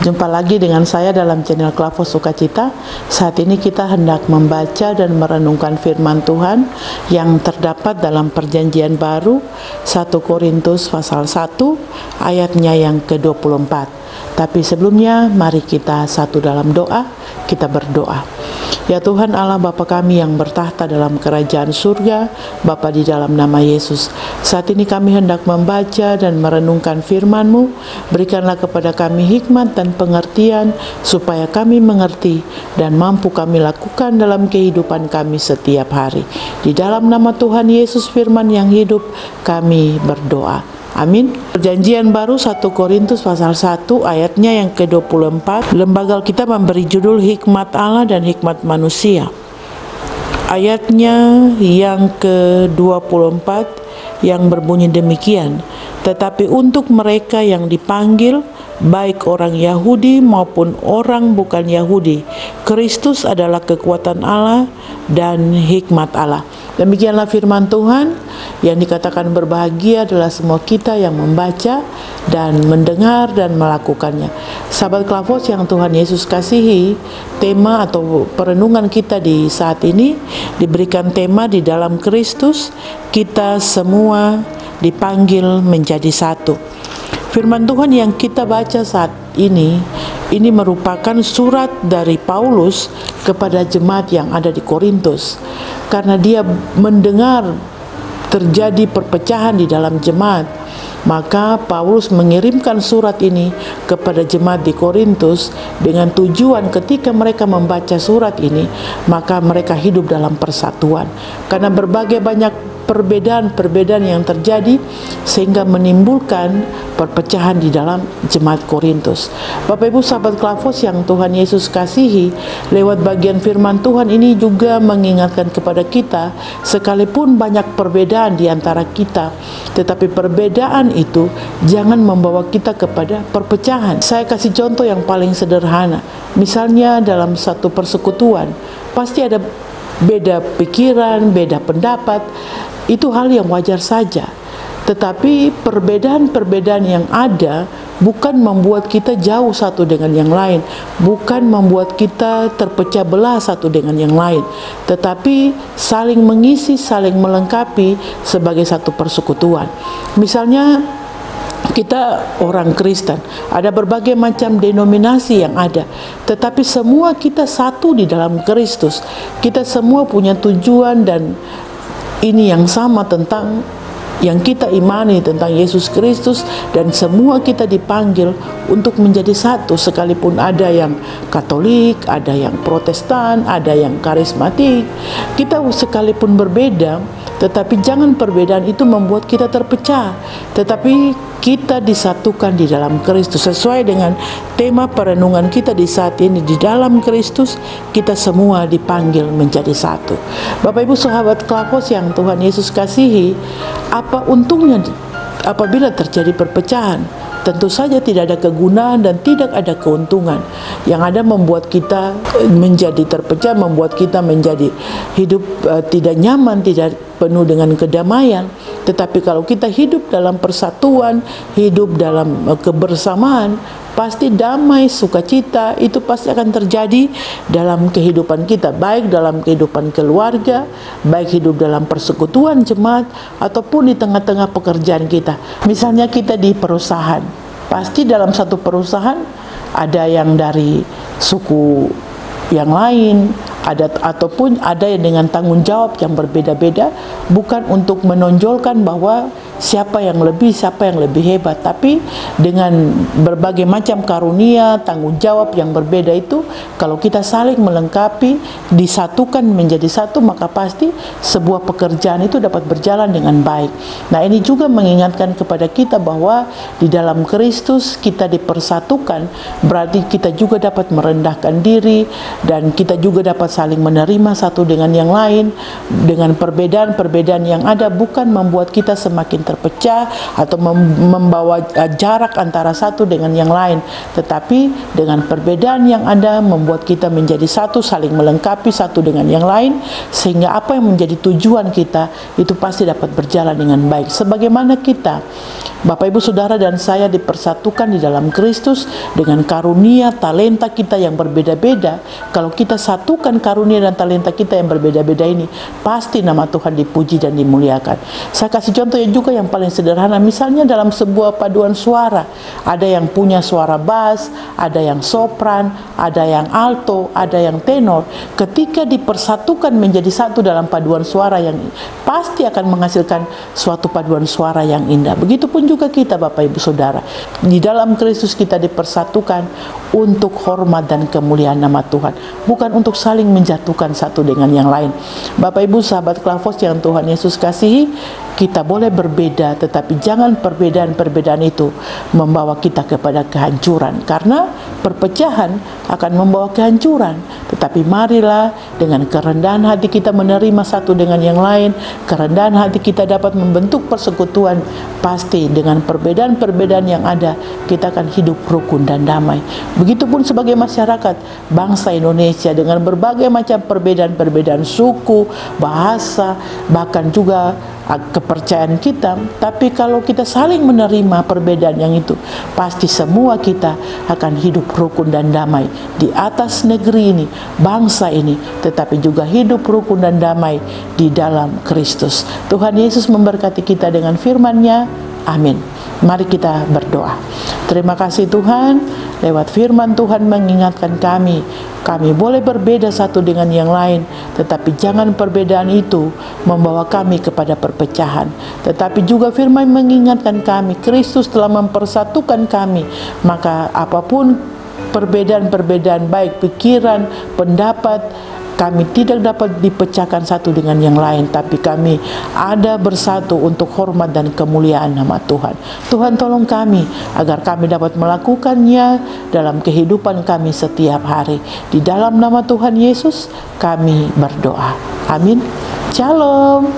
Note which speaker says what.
Speaker 1: Jumpa lagi dengan saya dalam channel Klavos Sukacita. Saat ini kita hendak membaca dan merenungkan firman Tuhan yang terdapat dalam Perjanjian Baru 1 Korintus pasal 1 ayatnya yang ke-24. Tapi sebelumnya mari kita satu dalam doa, kita berdoa. Ya Tuhan Allah Bapa kami yang bertahta dalam kerajaan surga, Bapa di dalam nama Yesus, saat ini kami hendak membaca dan merenungkan firman-Mu. Berikanlah kepada kami hikmat dan pengertian, supaya kami mengerti dan mampu kami lakukan dalam kehidupan kami setiap hari. Di dalam nama Tuhan Yesus firman yang hidup, kami berdoa. Amin. Perjanjian Baru 1 Korintus pasal 1 ayatnya yang ke-24. Lembaga kita memberi judul Hikmat Allah dan Hikmat Manusia. Ayatnya yang ke-24 yang berbunyi demikian. Tetapi untuk mereka yang dipanggil, baik orang Yahudi maupun orang bukan Yahudi, Kristus adalah kekuatan Allah dan hikmat Allah. Demikianlah firman Tuhan yang dikatakan berbahagia adalah semua kita yang membaca dan mendengar dan melakukannya. Sahabat Klavos yang Tuhan Yesus kasihi, tema atau perenungan kita di saat ini diberikan tema di dalam Kristus, kita semua dipanggil menjadi satu. Firman Tuhan yang kita baca saat ini merupakan surat dari Paulus kepada jemaat yang ada di Korintus. Karena dia mendengar terjadi perpecahan di dalam jemaat, maka Paulus mengirimkan surat ini kepada jemaat di Korintus dengan tujuan ketika mereka membaca surat ini, maka mereka hidup dalam persatuan. Karena berbagai banyak perbedaan yang terjadi sehingga menimbulkan perpecahan di dalam jemaat Korintus. Bapak Ibu sahabat Klavos yang Tuhan Yesus kasihi, lewat bagian firman Tuhan ini juga mengingatkan kepada kita, sekalipun banyak perbedaan di antara kita, tetapi perbedaan itu jangan membawa kita kepada perpecahan. Saya kasih contoh yang paling sederhana. Misalnya dalam satu persekutuan, pasti ada beda pikiran, beda pendapat. Itu hal yang wajar saja. Tetapi perbedaan-perbedaan yang ada bukan membuat kita jauh satu dengan yang lain, bukan membuat kita terpecah belah satu dengan yang lain, tetapi saling mengisi, saling melengkapi sebagai satu persekutuan. Misalnya kita orang Kristen, ada berbagai macam denominasi yang ada, tetapi semua kita satu di dalam Kristus. Kita semua punya tujuan dan ini yang sama tentang yang kita imani tentang Yesus Kristus, dan semua kita dipanggil untuk menjadi satu, sekalipun ada yang Katolik, ada yang Protestan, ada yang karismatik. Kita sekalipun berbeda, tetapi jangan perbedaan itu membuat kita terpecah, tetapi kita disatukan di dalam Kristus. Sesuai dengan tema perenungan kita di saat ini, di dalam Kristus kita semua dipanggil menjadi satu. Bapak Ibu sahabat Klavos yang Tuhan Yesus kasihi, apa untungnya apabila terjadi perpecahan? Tentu saja tidak ada kegunaan dan tidak ada keuntungan. Yang ada membuat kita menjadi terpecah, membuat kita menjadi hidup tidak nyaman, tidak penuh dengan kedamaian. Tetapi kalau kita hidup dalam persatuan, hidup dalam kebersamaan, pasti damai, sukacita itu pasti akan terjadi dalam kehidupan kita, baik dalam kehidupan keluarga, baik hidup dalam persekutuan jemaat, ataupun di tengah-tengah pekerjaan kita. Misalnya kita di perusahaan, pasti dalam satu perusahaan ada yang dari suku yang lain, ataupun ada yang dengan tanggung jawab yang berbeda-beda, bukan untuk menonjolkan bahwa siapa yang lebih hebat, tapi dengan berbagai macam karunia, tanggung jawab yang berbeda itu, kalau kita saling melengkapi, disatukan menjadi satu, maka pasti sebuah pekerjaan itu dapat berjalan dengan baik. Nah, ini juga mengingatkan kepada kita bahwa di dalam Kristus kita dipersatukan, berarti kita juga dapat merendahkan diri, dan kita juga dapat saling menerima satu dengan yang lain. Dengan perbedaan-perbedaan yang ada bukan membuat kita semakin terpecah atau membawa jarak antara satu dengan yang lain, tetapi dengan perbedaan yang ada membuat kita menjadi satu, saling melengkapi satu dengan yang lain, sehingga apa yang menjadi tujuan kita itu pasti dapat berjalan dengan baik. Sebagaimana kita Bapak Ibu Saudara dan saya dipersatukan di dalam Kristus dengan karunia talenta kita yang berbeda-beda. Kalau kita satukan karunia dan talenta kita yang berbeda-beda ini, pasti nama Tuhan dipuji dan dimuliakan. Saya kasih contoh yang juga yang paling sederhana, misalnya dalam sebuah paduan suara, ada yang punya suara bass, ada yang sopran, ada yang alto, ada yang tenor. Ketika dipersatukan menjadi satu dalam paduan suara yang pasti akan menghasilkan suatu paduan suara yang indah. Begitupun juga kita Bapak Ibu Saudara, di dalam Kristus kita dipersatukan untuk hormat dan kemuliaan nama Tuhan, bukan untuk saling menjatuhkan satu dengan yang lain. Bapak Ibu sahabat Klavos yang Tuhan Yesus kasihi, kita boleh berbeda, tetapi jangan perbedaan-perbedaan itu membawa kita kepada kehancuran, karena perpecahan akan membawa kehancuran. Tetapi marilah dengan kerendahan hati kita menerima satu dengan yang lain, kerendahan hati kita dapat membentuk persekutuan. Pasti dengan perbedaan-perbedaan yang ada, kita akan hidup rukun dan damai. Begitupun sebagai masyarakat bangsa Indonesia dengan berbagai macam perbedaan-perbedaan suku, bahasa, bahkan juga kepercayaan kita. Tapi kalau kita saling menerima perbedaan yang itu, pasti semua kita akan hidup rukun dan damai di atas negeri ini, bangsa ini, tetapi juga hidup rukun dan damai di dalam Kristus. Tuhan Yesus memberkati kita dengan firman-Nya. Amin. Mari kita berdoa. Terima kasih Tuhan, lewat firman Tuhan mengingatkan kami boleh berbeda satu dengan yang lain, tetapi jangan perbedaan itu membawa kami kepada perpecahan. Tetapi juga firman mengingatkan kami, Kristus telah mempersatukan kami, maka apapun perbedaan-perbedaan baik pikiran, pendapat, kami tidak dapat dipecahkan satu dengan yang lain, tapi kami ada bersatu untuk hormat dan kemuliaan nama Tuhan. Tuhan tolong kami agar kami dapat melakukannya dalam kehidupan kami setiap hari. Di dalam nama Tuhan Yesus kami berdoa. Amin. Shalom.